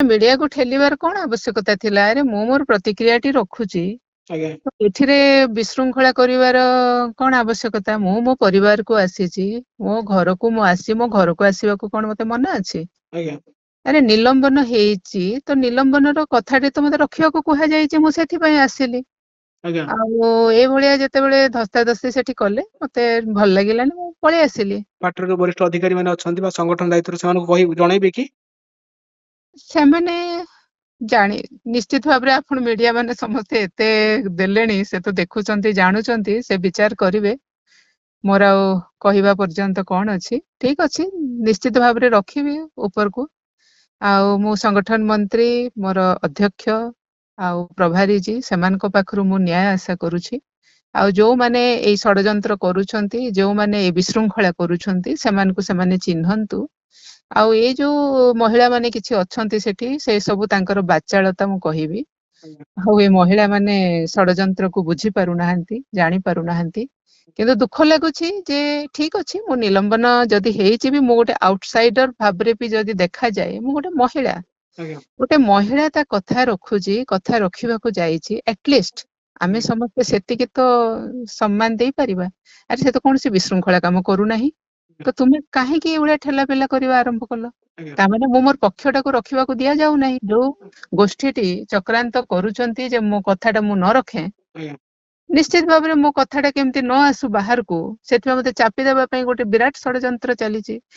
ମିଡିଆକୁ ଠେଲିବାର କଣ ଆବଶ୍ୟକତା ଥିଲା? ଆରେ ମୁଁ ମୋର ପ୍ରତିକ୍ରିୟାଟି ରଖୁଛି, ଆଜ୍ଞା ତ ଏଥିରେ ବିଶୃଙ୍ଖଳା କରିବାର କଣ ଆବଶ୍ୟକତା? ମୁଁ ମୋ ପରିବାରକୁ ଆସିଛି, ମୋ ଘରକୁ ଆସିବାକୁ କଣ ମତେ ମନା ଅଛି? ଆଜ୍ଞା ଆରେ ନିଲମ୍ବନ ହେଇଛି ତ ନିଲମ୍ବନର କଥାଟି ତ ମତେ ରଖିବାକୁ କୁହାଯାଇଛି, ମୁଁ ସେଥିପାଇଁ ଆସିଲି। ଆଜ୍ଞା ଆଉ ଏଇଭଳିଆ ଯେତେବେଳେ ଧସ୍ତାଧସ୍ତି ସେଠି କଲେ ମତେ ଭଲ ଲାଗିଲାନି, ମୁଁ ପଳେଇ ଆସିଲି। ପାର୍ଟିର ଯୋଉ ବରିଷ୍ଠ ଅଧିକାରୀ ମାନେ ଅଛନ୍ତି ବା ସଂଗଠନ ଦାୟିତ୍ୱରେ ସେମାନଙ୍କୁ ଜଣେଇବେ କି? ସେମାନେ ନିଶ୍ଚିତ ଭାବରେ ଆପଣ ମିଡିଆ ମାନେ ସମସ୍ତେ ଏତେ ଦେଲେଣି, ସେ ତ ଦେଖୁଛନ୍ତି ଜାଣୁଛନ୍ତି, ସେ ବିଚାର କରିବେ। ମୋର ଆଉ କହିବା ପର୍ଯ୍ୟନ୍ତ କଣ ଅଛି? ଠିକ ଅଛି, ନିଶ୍ଚିତ ଭାବରେ ରଖିବି ଉପରକୁ। ଆଉ ମୁଁ ସଂଗଠନ ମନ୍ତ୍ରୀ, ମୋର ଅଧ୍ୟକ୍ଷ ଆଉ ପ୍ରଭାରୀଜୀ, ସେମାନଙ୍କ ପାଖରୁ ମୁଁ ନ୍ୟାୟ ଆଶା କରୁଛି। ଆଉ ଯୋଉମାନେ ଏଇ ଷଡଯନ୍ତ୍ର କରୁଛନ୍ତି, ଯୋଉମାନେ ଏଇ ବିଶୃଙ୍ଖଳା କରୁଛନ୍ତି, ସେମାନଙ୍କୁ ସେମାନେ ଚିହ୍ନନ୍ତୁ। ଆଉ ଏଇ ଯୋଉ ମହିଳା ମାନେ କିଛି ଅଛନ୍ତି ସେଠି, ସେ ସବୁ ତାଙ୍କର ବାଚାଳତା ମୁଁ କହିବି। ଆଜ୍ଞା ଆଉ ଏ ମହିଳା ମାନେ ଷଡଯନ୍ତ୍ରକୁ ବୁଝି ପାରୁନାହାନ୍ତି, ଜାଣି ପାରୁନାହାନ୍ତି। କିନ୍ତୁ ଦୁଃଖ ଲାଗୁଛି ଯେ ଠିକ ଅଛି, ମୁଁ ନିଲମ୍ବନ ଯଦି ହେଇଛି ବି, ମୁଁ ଗୋଟେ ଆଉଟସାଇଡର ଭାବରେ ବି ଯଦି ଦେଖାଯାଏ, ମୁଁ ଗୋଟେ ମହିଳା। ଆଜ୍ଞା ଗୋଟେ ମହିଳା ତା କଥା ରଖୁଛି, କଥା ରଖିବାକୁ ଯାଇଛି, ଆଟଲିଷ୍ଟ ଆମେ ସମସ୍ତେ ସେତିକି ତ ସମ୍ମାନ ଦେଇପାରିବା। ଆରେ ସେ ତ କୌଣସି ବିଶୃଙ୍ଖଳା କାମ କରୁନାହିଁ, ତ ତୁମେ କାହିଁକି ଏଇଭଳିଆ ଠେଲାପେଲା କରିବା ଆରମ୍ଭ କଲ? ଆଜ୍ଞା ତାମାନେ ମୁଁ ମୋର ପକ୍ଷଟାକୁ ରଖିବାକୁ ଦିଆଯାଉ ନାହିଁ। ଯୋଉ ଗୋଷ୍ଠୀଟି ଚକ୍ରାନ୍ତ କରୁଛନ୍ତି ଯେ ମୋ କଥାଟା ମୁଁ ନ ରଖେ, ଆଜ୍ଞା ନିଶ୍ଚିତ ଭାବରେ ମୋ କଥାଟା କେମିତି ନ ଆସୁ ବାହାରକୁ, ସେଥିପାଇଁ ମତେ ଚାପି ଦେବା ପାଇଁ ଗୋଟେ ବିରାଟ ଷଡଯନ୍ତ୍ର ଚାଲିଛି।